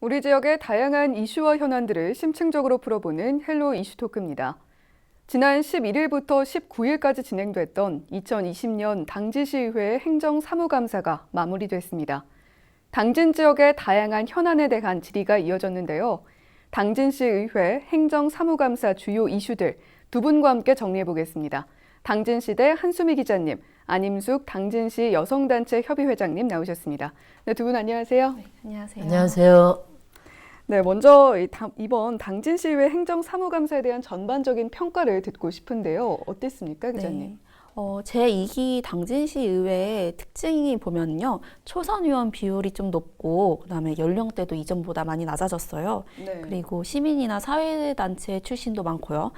우리 지역의 다양한 이슈와 현안들을 심층적으로 풀어보는 헬로 이슈 토크입니다. 지난 11일부터 19일까지 진행됐던 2020년 당진시의회 행정사무감사가 마무리됐습니다. 당진 지역의 다양한 현안에 대한 질의가 이어졌는데요. 당진시의회 행정사무감사 주요 이슈들 두 분과 함께 정리해보겠습니다. 당진시대 한수미 기자님, 안임숙 당진시 여성단체 협의회장님 나오셨습니다. 네, 두 분 안녕하세요. 네, 안녕하세요. 안녕하세요. 네, 먼저 이번 당진시의회 행정사무감사에 대한 전반적인 평가를 듣고 싶은데요. 어땠습니까, 기자님? 네. 제2기 당진시의회의 특징이 보면요. 초선 의원 비율이 좀 높고 그다음에 연령대도 이전보다 많이 낮아졌어요. 네. 그리고 시민이나 사회단체 출신도 많고요.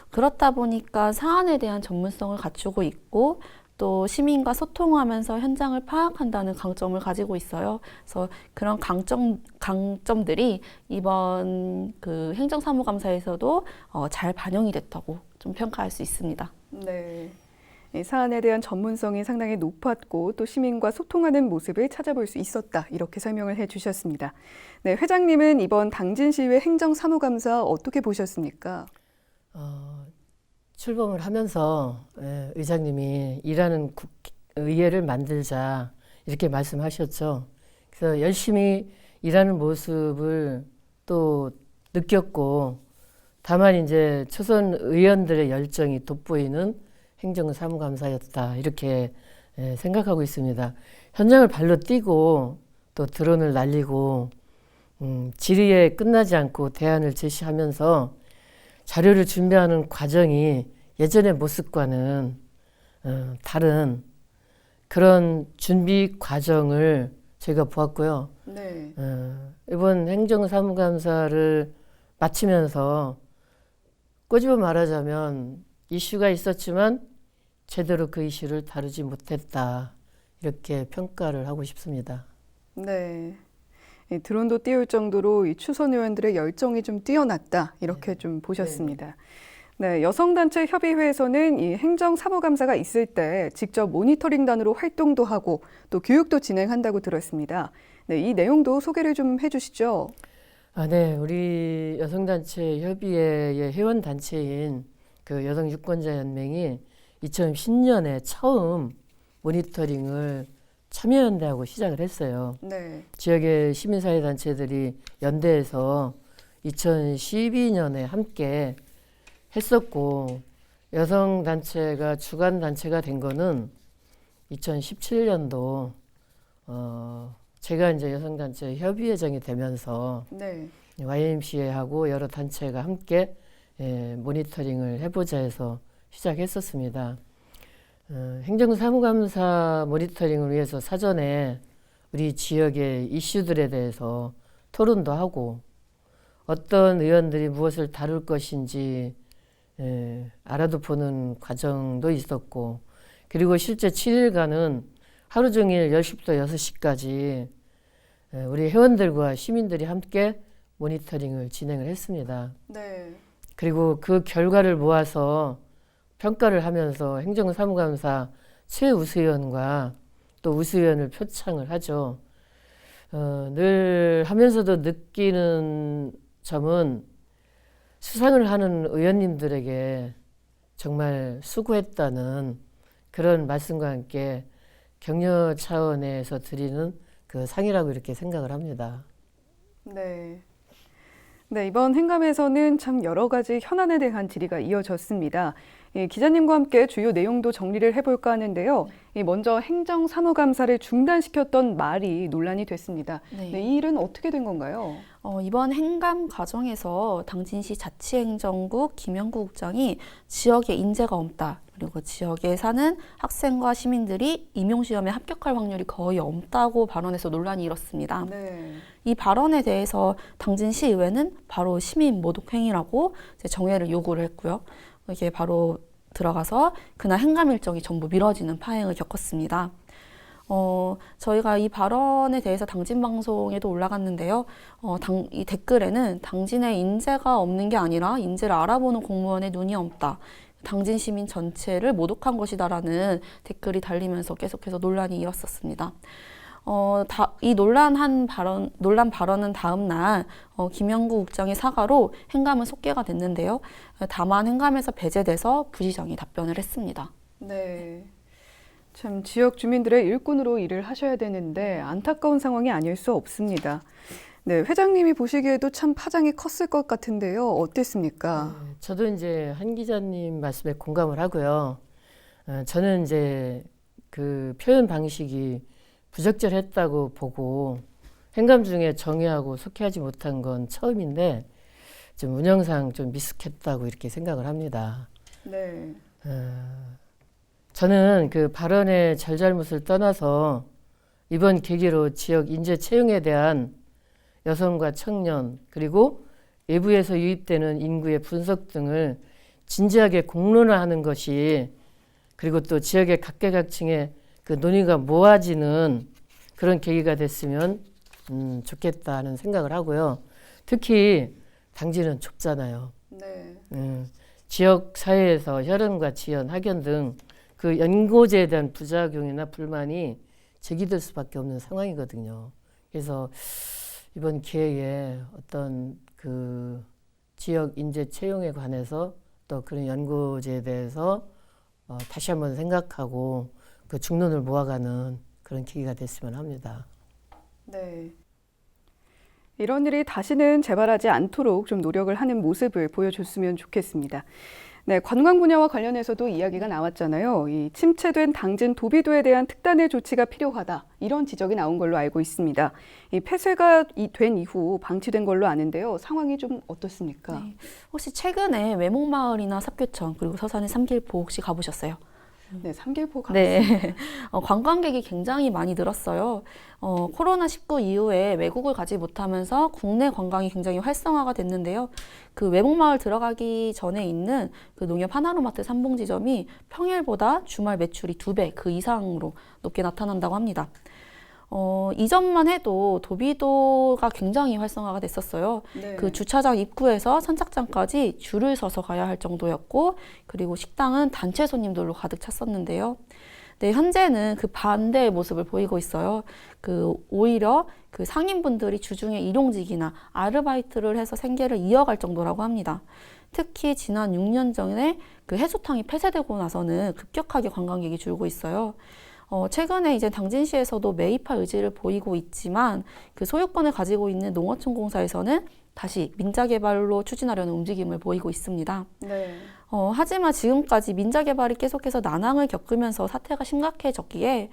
그렇다 보니까 사안에 대한 전문성을 갖추고 있고 또 시민과 소통하면서 현장을 파악한다는 강점을 가지고 있어요. 그래서 그런 강점들이 이번 그 행정사무감사에서도 잘 반영이 됐다고 좀 평가할 수 있습니다. 네. 이 사안에 대한 전문성이 상당히 높았고 또 시민과 소통하는 모습을 찾아볼 수 있었다. 이렇게 설명을 해주셨습니다. 네, 회장님은 이번 당진시의회 행정사무감사 어떻게 보셨습니까? 출범을 하면서 의장님이 일하는 의회를 만들자 이렇게 말씀하셨죠. 그래서 열심히 일하는 모습을 또 느꼈고 다만 이제 초선 의원들의 열정이 돋보이는 행정사무감사였다 이렇게 생각하고 있습니다. 현장을 발로 뛰고 또 드론을 날리고 질의에 끝나지 않고 대안을 제시하면서 자료를 준비하는 과정이 예전의 모습과는 다른 그런 준비 과정을 저희가 보았고요. 네. 이번 행정사무감사를 마치면서 꼬집어 말하자면 이슈가 있었지만 제대로 그 이슈를 다루지 못했다. 이렇게 평가를 하고 싶습니다. 네. 이 드론도 띄울 정도로 이 추선 의원들의 열정이 좀 뛰어났다. 이렇게 좀 보셨습니다. 네, 여성단체 협의회에서는 이 행정사무감사가 있을 때 직접 모니터링단으로 활동도 하고 또 교육도 진행한다고 들었습니다. 네, 이 내용도 소개를 좀 해주시죠. 네, 우리 여성단체 협의회의 회원단체인 그 여성유권자연맹이 2010년에 처음 모니터링을 참여연대하고 시작을 했어요. 네. 지역의 시민사회단체들이 연대해서 2012년에 함께 했었고 여성단체가 주관단체가 된 거는 2017년도 제가 이제 여성단체 협의회장이 되면서 네. YMCA하고 여러 단체가 함께 모니터링을 해보자 해서 시작했었습니다. 행정사무감사 모니터링을 위해서 사전에 우리 지역의 이슈들에 대해서 토론도 하고 어떤 의원들이 무엇을 다룰 것인지 알아도 보는 과정도 있었고 그리고 실제 7일간은 하루 종일 10시부터 6시까지 우리 회원들과 시민들이 함께 모니터링을 진행을 했습니다. 네. 그리고 그 결과를 모아서 평가를 하면서 행정사무감사 최우수위원과 또 우수위원을 표창을 하죠. 늘 하면서도 느끼는 점은 수상을 하는 의원님들에게 정말 수고했다는 그런 말씀과 함께 격려 차원에서 드리는 그 상이라고 이렇게 생각을 합니다. 네. 네, 이번 행감에서는 참 여러 가지 현안에 대한 질의가 이어졌습니다. 기자님과 함께 주요 내용도 정리를 해볼까 하는데요. 먼저 행정사무감사를 중단시켰던 말이 논란이 됐습니다. 네. 네, 이 일은 어떻게 된 건가요? 이번 행감 과정에서 당진시 자치행정국 김영구 국장이 지역에 인재가 없다. 그리고 지역에 사는 학생과 시민들이 임용시험에 합격할 확률이 거의 없다고 발언해서 논란이 일었습니다. 네. 이 발언에 대해서 당진시의회는 바로 시민 모독행위라고 정회를 요구를 했고요. 이게 바로 들어가서 그날 행감 일정이 전부 미뤄지는 파행을 겪었습니다. 저희가 이 발언에 대해서 당진 방송에도 올라갔는데요. 이 댓글에는 당진에 인재가 없는 게 아니라 인재를 알아보는 공무원의 눈이 없다. 당진 시민 전체를 모독한 것이다라는 댓글이 달리면서 계속해서 논란이 일었었습니다. 이 논란 발언은 다음 날 김영구 국장의 사과로 행감은 속개가 됐는데요. 다만 행감에서 배제돼서 부시장이 답변을 했습니다. 네. 참 지역 주민들의 일꾼으로 일을 하셔야 되는데 안타까운 상황이 아닐 수 없습니다. 네, 회장님이 보시기에도 참 파장이 컸을 것 같은데요. 어땠습니까? 저도 이제 한 기자님 말씀에 공감을 하고요. 저는 이제 그 표현 방식이 부적절했다고 보고 행감 중에 정의하고 속회하지 못한 건 처음인데 좀 운영상 좀 미숙했다고 이렇게 생각을 합니다. 네. 저는 그 발언의 잘잘못을 떠나서 이번 계기로 지역 인재 채용에 대한 여성과 청년 그리고 외부에서 유입되는 인구의 분석 등을 진지하게 공론화하는 것이 그리고 또 지역의 각계각층의 그 논의가 모아지는 그런 계기가 됐으면 좋겠다 하는 생각을 하고요. 특히 당지는 좁잖아요. 네. 지역 사회에서 혈연과 지연, 학연 등 그 연고제에 대한 부작용이나 불만이 제기될 수밖에 없는 상황이거든요. 그래서 이번 기회에 어떤 그 지역 인재 채용에 관해서 또 그런 연고제에 대해서 다시 한번 생각하고 그 중론을 모아가는 그런 계기가 됐으면 합니다. 네. 이런 일이 다시는 재발하지 않도록 좀 노력을 하는 모습을 보여줬으면 좋겠습니다. 네, 관광 분야와 관련해서도 이야기가 나왔잖아요. 이 침체된 당진 도비도에 대한 특단의 조치가 필요하다. 이런 지적이 나온 걸로 알고 있습니다. 이 폐쇄가 된 이후 방치된 걸로 아는데요. 상황이 좀 어떻습니까? 네. 혹시 최근에 외목마을이나 삽교천 그리고 서산의 삼길포 혹시 가보셨어요? 네, 삼길포 가봤습니다. 네, 관광객이 굉장히 많이 늘었어요. 코로나19 이후에 외국을 가지 못하면서 국내 관광이 굉장히 활성화가 됐는데요. 그 외목마을 들어가기 전에 있는 그 농협 하나로마트 삼봉지점이 평일보다 주말 매출이 2배 그 이상으로 높게 나타난다고 합니다. 이전만 해도 도비도가 굉장히 활성화가 됐었어요. 네. 그 주차장 입구에서 선착장까지 줄을 서서 가야 할 정도였고, 그리고 식당은 단체 손님들로 가득 찼었는데요. 네, 현재는 그 반대의 모습을 보이고 있어요. 오히려 그 상인분들이 주중에 일용직이나 아르바이트를 해서 생계를 이어갈 정도라고 합니다. 특히 지난 6년 전에 그 해수탕이 폐쇄되고 나서는 급격하게 관광객이 줄고 있어요. 최근에 이제 당진시에서도 매입할 의지를 보이고 있지만 그 소유권을 가지고 있는 농어촌공사에서는 다시 민자개발로 추진하려는 움직임을 보이고 있습니다. 네. 하지만 지금까지 민자개발이 계속해서 난항을 겪으면서 사태가 심각해졌기에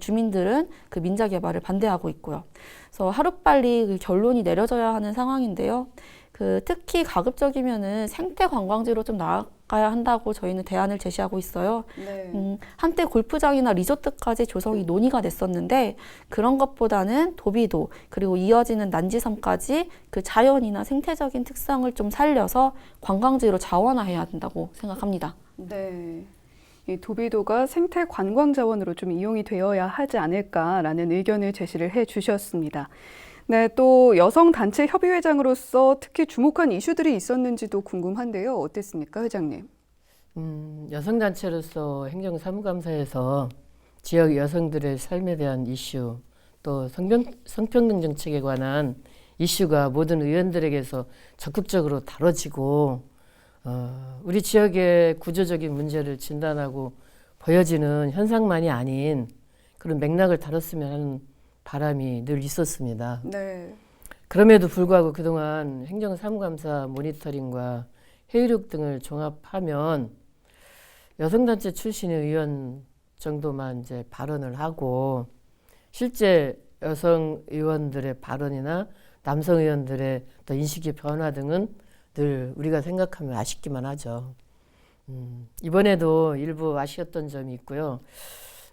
주민들은 그 민자개발을 반대하고 있고요. 그래서 하루빨리 그 결론이 내려져야 하는 상황인데요. 특히 가급적이면은 생태 관광지로 좀 나아가야 한다고 저희는 대안을 제시하고 있어요. 네. 한때 골프장이나 리조트까지 조성이 논의가 됐었는데 그런 것보다는 도비도 그리고 이어지는 난지섬까지 그 자연이나 생태적인 특성을 좀 살려서 관광지로 자원화해야 된다고 생각합니다. 네. 이 도비도가 생태 관광 자원으로 좀 이용이 되어야 하지 않을까라는 의견을 제시를 해 주셨습니다. 네, 또 여성 단체 협의회장으로서 특히 주목한 이슈들이 있었는지도 궁금한데요. 어땠습니까, 회장님? 여성 단체로서 행정사무감사에서 지역 여성들의 삶에 대한 이슈, 또 성평등 정책에 관한 이슈가 모든 의원들에게서 적극적으로 다뤄지고 우리 지역의 구조적인 문제를 진단하고 보여지는 현상만이 아닌 그런 맥락을 다뤘으면 하는 바람이 늘 있었습니다. 네. 그럼에도 불구하고 그동안 행정사무감사 모니터링과 회의록 등을 종합하면 여성단체 출신의 의원 정도만 이제 발언을 하고 실제 여성 의원들의 발언이나 남성 의원들의 또 인식의 변화 등은 늘 우리가 생각하면 아쉽기만 하죠. 이번에도 일부 아쉬웠던 점이 있고요.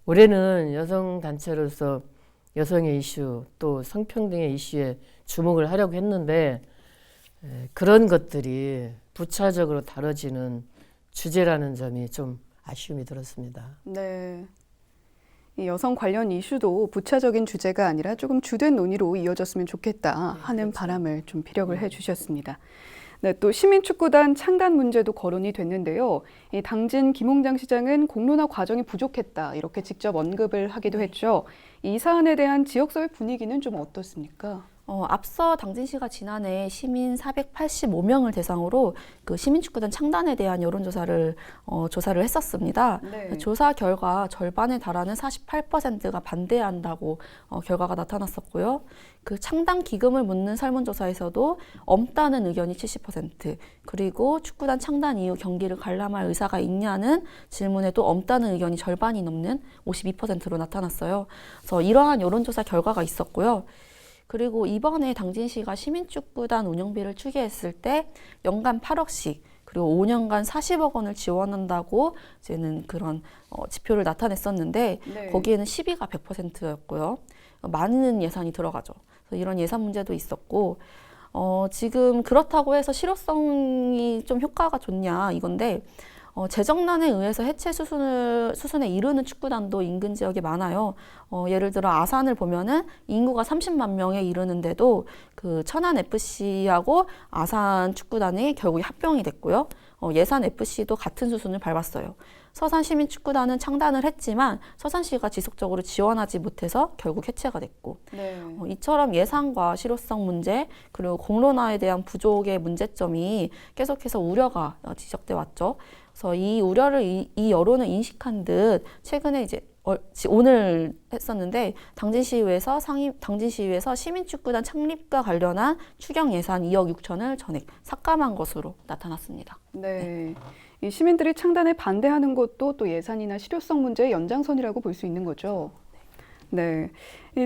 올해는 여성단체로서 여성의 이슈 또 성평등의 이슈에 주목을 하려고 했는데 그런 것들이 부차적으로 다뤄지는 주제라는 점이 좀 아쉬움이 들었습니다. 네. 이 여성 관련 이슈도 부차적인 주제가 아니라 조금 주된 논의로 이어졌으면 좋겠다 하는 그렇죠. 바람을 좀 피력을 해 주셨습니다. 네, 또 시민축구단 창단 문제도 거론이 됐는데요. 이 당진 김홍장 시장은 공론화 과정이 부족했다 이렇게 직접 언급을 하기도 했죠. 이 사안에 대한 지역사회 분위기는 좀 어떻습니까? 앞서 당진시가 지난해 시민 485명을 대상으로 그 시민축구단 창단에 대한 여론조사를 조사를 했었습니다. 네. 조사 결과 절반에 달하는 48%가 반대한다고 결과가 나타났었고요. 그 창단 기금을 묻는 설문조사에서도 없다는 의견이 70%, 그리고 축구단 창단 이후 경기를 관람할 의사가 있냐는 질문에도 없다는 의견이 절반이 넘는 52%로 나타났어요. 그래서 이러한 여론조사 결과가 있었고요. 그리고 이번에 당진시가 시민축구단 운영비를 추계했을 때 연간 8억씩 그리고 5년간 40억 원을 지원한다고 이제는 그런 지표를 나타냈었는데 네. 거기에는 시비가 100%였고요. 많은 예산이 들어가죠. 그래서 이런 예산 문제도 있었고 지금 그렇다고 해서 실효성이 좀 효과가 좋냐 이건데 재정난에 의해서 해체 수순에 이르는 축구단도 인근 지역에 많아요. 예를 들어 아산을 보면은 인구가 30만 명에 이르는데도 그 천안 FC하고 아산 축구단이 결국에 합병이 됐고요. 예산 FC도 같은 수순을 밟았어요. 서산 시민 축구단은 창단을 했지만 서산시가 지속적으로 지원하지 못해서 결국 해체가 됐고, 네. 이처럼 예산과 실효성 문제 그리고 공론화에 대한 부족의 문제점이 계속해서 우려가 지적돼 왔죠. 그래서 이 우려를 이 여론을 인식한 듯 최근에 이제 오늘 했었는데 당진시의회에서 시민축구단 창립과 관련한 추경 예산 2억 6천을 전액 삭감한 것으로 나타났습니다. 네. 이 시민들이 창단에 반대하는 것도 또 예산이나 실효성 문제의 연장선이라고 볼 수 있는 거죠. 네.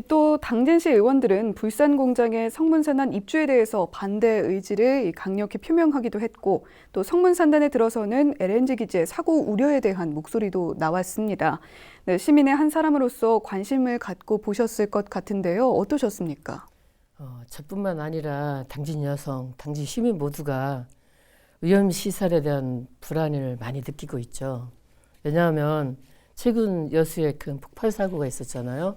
또 당진시 의원들은 불산 공장의 성문산단 입주에 대해서 반대 의지를 강력히 표명하기도 했고, 또 성문산단에 들어서는 LNG 기지의 사고 우려에 대한 목소리도 나왔습니다. 네, 시민의 한 사람으로서 관심을 갖고 보셨을 것 같은데요. 어떠셨습니까? 저뿐만 아니라 당진 여성, 당진 시민 모두가 위험 시설에 대한 불안을 많이 느끼고 있죠. 왜냐하면 최근 여수에 큰 폭발 사고가 있었잖아요.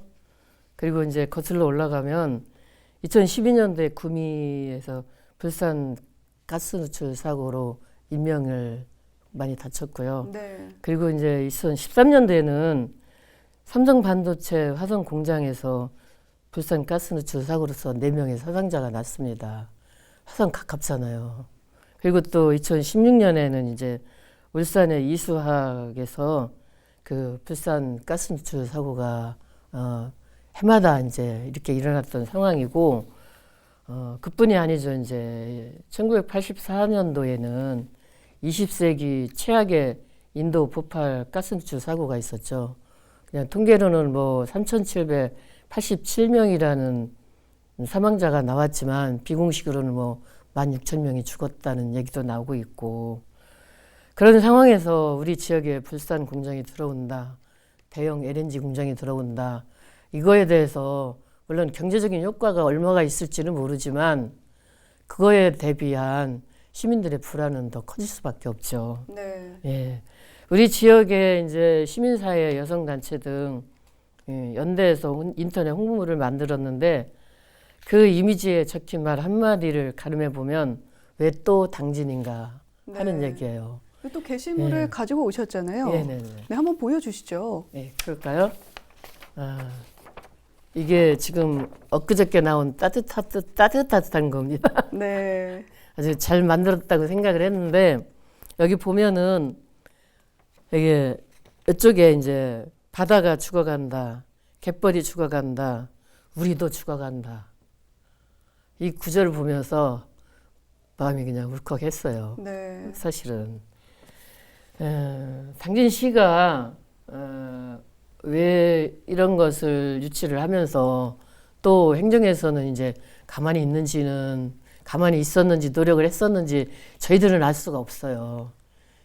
그리고 이제 거슬러 올라가면 2012년도에 구미에서 불산 가스 누출 사고로 인명을 많이 다쳤고요. 네. 그리고 이제 2013년도에는 삼성 반도체 화성 공장에서 불산 가스 누출 사고로서 4명의 사상자가 났습니다. 화성 가깝잖아요. 그리고 또 2016년에는 이제 울산의 이수학에서 그 불산 가스 누출 사고가 해마다 이제 이렇게 일어났던 상황이고, 그뿐이 아니죠. 이제 1984년도에는 20세기 최악의 인도 폭발 가스 누출 사고가 있었죠. 그냥 통계로는 뭐 3,787명이라는 사망자가 나왔지만 비공식으로는 뭐 16,000명이 죽었다는 얘기도 나오고 있고, 그런 상황에서 우리 지역에 불산 공장이 들어온다, 대형 LNG 공장이 들어온다, 이거에 대해서 물론 경제적인 효과가 얼마가 있을지는 모르지만 그거에 대비한 시민들의 불안은 더 커질 수밖에 없죠. 네. 예. 우리 지역에 이제 시민사회, 여성단체 등 연대해서 인터넷 홍보물을 만들었는데 그 이미지에 적힌 말 한마디를 가름해 보면 왜 또 당진인가 하는 네. 얘기예요. 또 게시물을 예. 가지고 오셨잖아요. 네네네. 네, 한번 보여주시죠. 네, 그럴까요? 이게 지금 엊그저께 나온 따뜻한 겁니다. 네. 아주 잘 만들었다고 생각을 했는데, 여기 보면은 이게 이쪽에 이제 바다가 죽어간다, 갯벌이 죽어간다, 우리도 죽어간다. 이 구절을 보면서 마음이 그냥 울컥했어요. 네. 사실은 당진시가 왜 이런 것을 유치를 하면서 또 행정에서는 이제 가만히 있었는지 노력을 했었는지 저희들은 알 수가 없어요.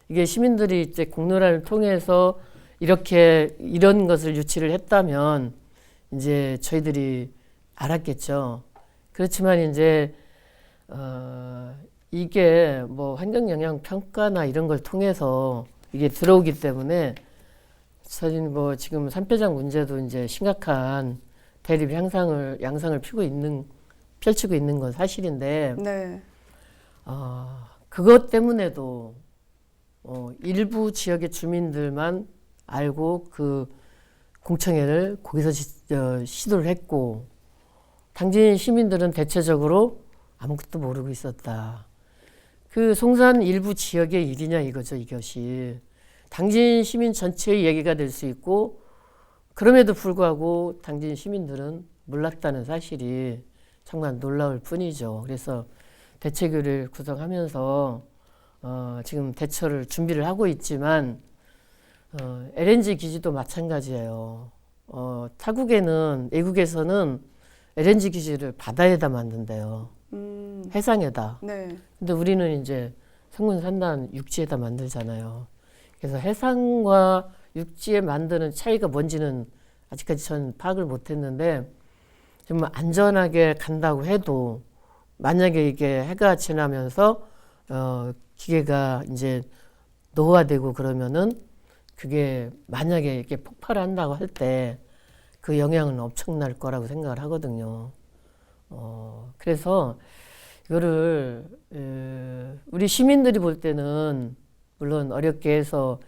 이게 시민들이 이제 공론화를 통해서 이런 것을 유치를 했다면 이제 저희들이 알았겠죠. 그렇지만 이제 이게 뭐 환경 영향 평가나 이런 걸 통해서 이게 들어오기 때문에 사실 뭐 지금 산패장 문제도 이제 심각한 대립 양상을 펼치고 있는 건 사실인데, 네. 그것 때문에도 일부 지역의 주민들만 알고 그 공청회를 거기서 시도를 했고 당진 시민들은 대체적으로 아무것도 모르고 있었다. 그 송산 일부 지역의 일이냐 이거죠, 이것이. 당진 시민 전체의 얘기가 될 수 있고 그럼에도 불구하고 당진 시민들은 몰랐다는 사실이 정말 놀라울 뿐이죠. 그래서 대책위를 구성하면서 지금 대처를 준비를 하고 있지만 LNG 기지도 마찬가지예요. 타국에는 외국에서는 LNG 기지를 바다에다 만든대요. 해상에다. 네. 근데 우리는 이제 성군산단 육지에다 만들잖아요. 그래서 해상과 육지에 만드는 차이가 뭔지는 아직까지 전 파악을 못했는데 좀 안전하게 간다고 해도 만약에 이게 해가 지나면서 기계가 이제 노화되고 그러면은 그게 만약에 이렇게 폭발을 한다고 할 때 그 영향은 엄청날 거라고 생각을 하거든요. 그래서 이거를 우리 시민들이 볼 때는 물론 어렵게 해서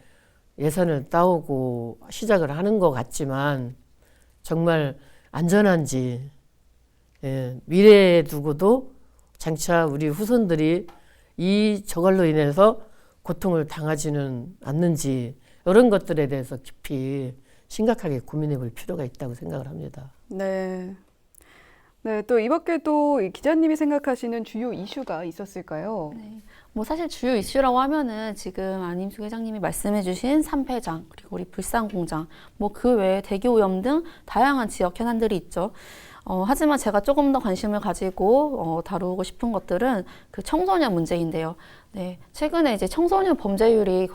예산을 따오고 시작을 하는 것 같지만 정말 안전한지 미래에 두고도 장차 우리 후손들이 이 저걸로 인해서 고통을 당하지는 않는지 이런 것들에 대해서 깊이 심각하게 고민해 볼 필요가 있다고 생각을 합니다. 네. 네, 또 이 밖에도 이 기자님이 생각하시는 주요 이슈가 있었을까요? 네. 뭐 사실 주요 이슈라고 하면은 지금 안임숙 회장님이 말씀해주신 삼패장 그리고 우리 불산공장 뭐 그 외에 대기오염 등 다양한 지역 현안들이 있죠. 하지만 제가 조금 더 관심을 가지고 다루고 싶은 것들은 그 청소년 문제인데요. 네, 최근에 이제 청소년 범죄율이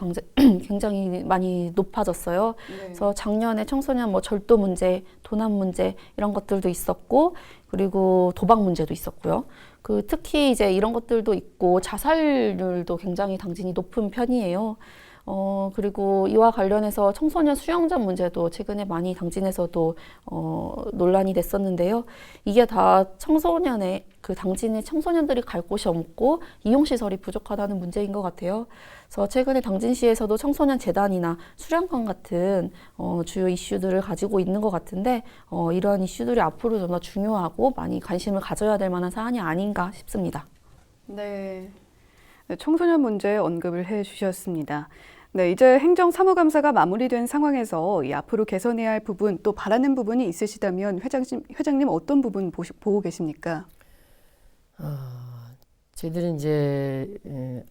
굉장히 많이 높아졌어요. 네. 그래서 작년에 청소년 뭐 절도 문제, 도난 문제 이런 것들도 있었고, 그리고 도박 문제도 있었고요. 그 특히 이제 이런 것들도 있고 자살률도 굉장히 당진이 높은 편이에요. 그리고 이와 관련해서 청소년 수영장 문제도 최근에 많이 당진에서도 논란이 됐었는데요. 이게 다 청소년의 그 당진의 청소년들이 갈 곳이 없고 이용시설이 부족하다는 문제인 것 같아요. 그래서 최근에 당진시에서도 청소년 재단이나 수련관 같은 주요 이슈들을 가지고 있는 것 같은데 이러한 이슈들이 앞으로 좀 더 중요하고 많이 관심을 가져야 될 만한 사안이 아닌가 싶습니다. 네. 네, 청소년 문제 언급을 해 주셨습니다. 네, 이제 행정사무감사가 마무리된 상황에서 이 앞으로 개선해야 할 부분 또 바라는 부분이 있으시다면 회장님 어떤 부분 보고 계십니까? 저희들이 이제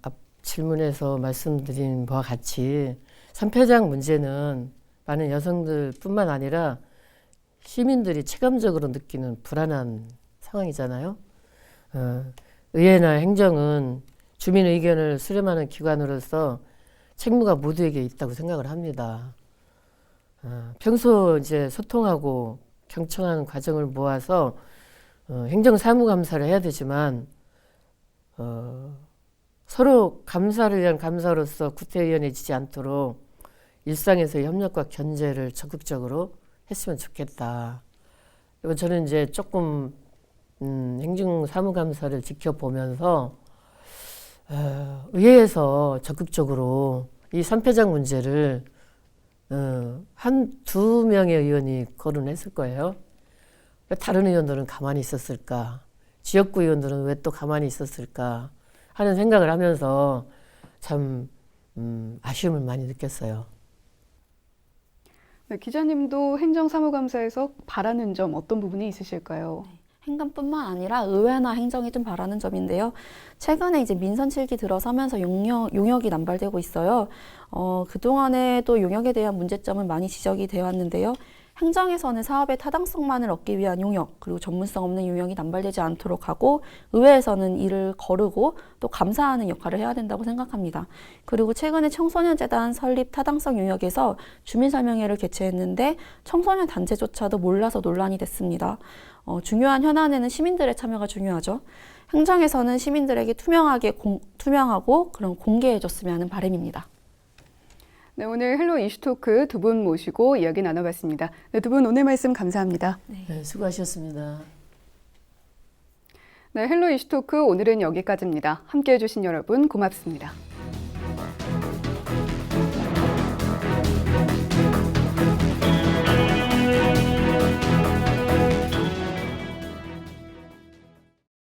앞 질문에서 말씀드린 바와 같이 삼패장 문제는 많은 여성들뿐만 아니라 시민들이 체감적으로 느끼는 불안한 상황이잖아요. 의회나 행정은 주민 의견을 수렴하는 기관으로서 책무가 모두에게 있다고 생각을 합니다. 평소 이제 소통하고 경청하는 과정을 모아서 행정사무감사를 해야 되지만 서로 감사를 위한 감사로서 구태의연해지지 않도록 일상에서의 협력과 견제를 적극적으로 했으면 좋겠다. 그리고 저는 이제 조금 행정사무감사를 지켜보면서 의회에서 적극적으로 이 삼패장 문제를 한두 명의 의원이 거론했을 거예요. 다른 의원들은 가만히 있었을까? 지역구 의원들은 왜 또 가만히 있었을까? 하는 생각을 하면서 참 아쉬움을 많이 느꼈어요. 네, 기자님도 행정사무감사에서 바라는 점 어떤 부분이 있으실까요? 행정뿐만 아니라 의회나 행정이 좀 바라는 점인데요. 최근에 이제 민선 7기 들어서면서 용역이 남발되고 있어요. 그동안에도 용역에 대한 문제점은 많이 지적이 되어 왔는데요. 행정에서는 사업의 타당성만을 얻기 위한 용역, 그리고 전문성 없는 용역이 남발되지 않도록 하고, 의회에서는 이를 거르고 또 감사하는 역할을 해야 된다고 생각합니다. 그리고 최근에 청소년재단 설립 타당성 용역에서 주민설명회를 개최했는데 청소년 단체조차도 몰라서 논란이 됐습니다. 중요한 현안에는 시민들의 참여가 중요하죠. 행정에서는 시민들에게 투명하고 그런 공개해줬으면 하는 바람입니다. 네, 오늘 헬로 이슈토크 두 분 모시고 이야기 나눠봤습니다. 네, 두 분 오늘 말씀 감사합니다. 네, 수고하셨습니다. 네, 헬로 이슈토크 오늘은 여기까지입니다. 함께해 주신 여러분 고맙습니다.